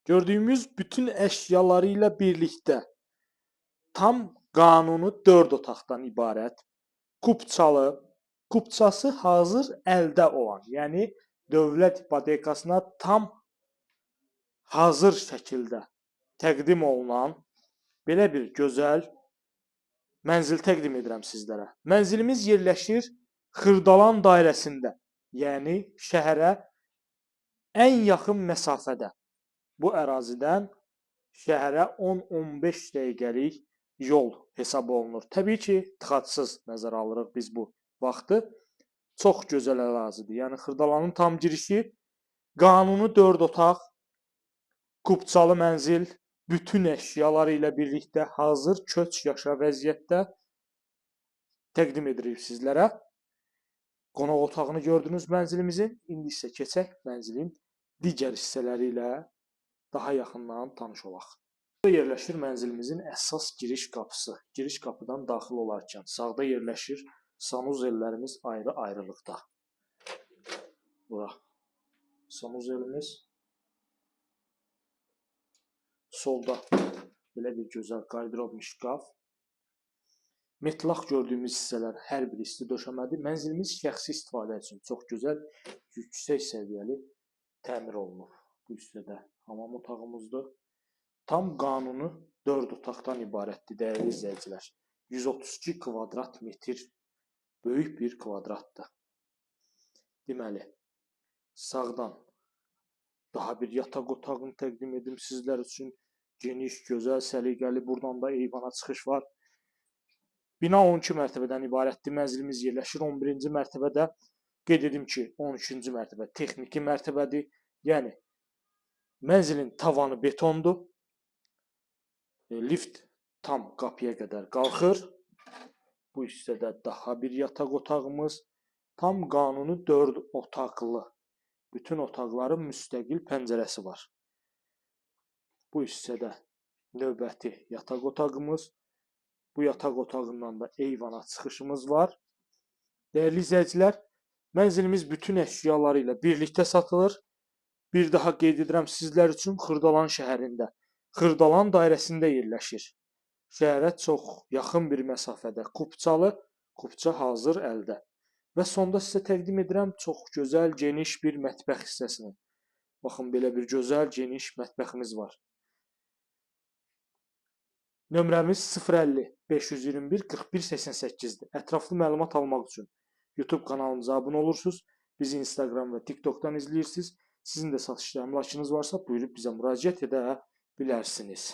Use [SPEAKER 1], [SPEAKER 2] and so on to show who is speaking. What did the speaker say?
[SPEAKER 1] Gördüyümüz bütün əşyalarıyla birlikdə tam qanuni 4 otaqdan ibarət, kupçalı, kupçası hazır əldə olan, yəni dövlət ipotekasına tam hazır şəkildə təqdim olunan belə bir gözəl mənzil təqdim edirəm sizlərə. Mənzilimiz yerləşir Xırdalan dairəsində, yəni şəhərə ən yaxın məsafədə. Bu ərazidən şəhərə 10-15 dəqiqəlik yol hesab olunur. Təbii ki, tıxacsız nəzərə alırıq biz bu vaxtı. Çox gözəl ərazidir. Yəni Xırdalanın tam girişi, qanuni 4 otaq, kupçalı mənzil, bütün əşyaları ilə birlikdə hazır köç yaşa vəziyyətdə təqdim edirik sizlərə. Qonaq otağını gördünüz mənzilimizin. İndi isə keçək mənzilin digər hissələri ilə daha yaxından tanış olaq. Burada yerləşir mənzilimizin əsas giriş qapısı. Giriş qapıdan daxil olarkən sağda yerləşir sanuzellərimiz ayrı-ayrılıqda. Bura sanuzelimiz. Solda belə bir gözəl qardirob şkaf. Metlaq gördüyümüz hissələr hər biri isti döşəmədir. Mənzilimiz şəxsi istifadə üçün çox gözəl, yüksək səviyyəli təmir olunub. Bu hissədə hamam otağımızdır. Tam qanuni 4 otaqdan ibarətdir dəyərli izləyicilər. 132 kvadrat metr böyük bir kvadratdır. Deməli, sağdan daha bir yataq otağını təqdim edim sizlər üçün. Geniş, gözəl, səliqəli. Buradan da eyvana çıxış var. Bina 12 mərtəbədən ibarətdir. Mənzilimiz yerləşir 11-ci mərtəbədə. Qeyd edim ki, 12-ci mərtəbə texniki mərtəbədir. Yəni, mənzilin tavanı betondur. Lift tam qapıya qədər qalxır. Bu hissədə daha bir yataq otağımız. Tam qanuni 4 otaqlı. Bütün otaqların müstəqil pəncərəsi var. Bu hissədə növbəti yataq otağımız. Bu yataq otağından da eyvana çıxışımız var. Dəyərli izləyicilər, mənzilimiz bütün əşyaları ilə birlikdə satılır. Bir daha qeyd edirəm sizlər üçün Xırdalan şəhərində, Xırdalan dairəsində yerləşir. Şəhərə çox yaxın bir məsafədə kupçalı, kupça hazır əldə. Və sonda sizə təqdim edirəm çox gözəl, geniş bir mətbəx hissəsini. Baxın, belə bir gözəl, geniş mətbəximiz var. Nömrəmiz 050 521 41 88-dir. Ətraflı məlumat almaq üçün YouTube kanalımıza abunə olursunuz. Bizi Instagram və TikTok'dan izləyirsiniz. Sizin də satışda əmlakınız varsa buyurub bizə müraciət edə bilərsiniz.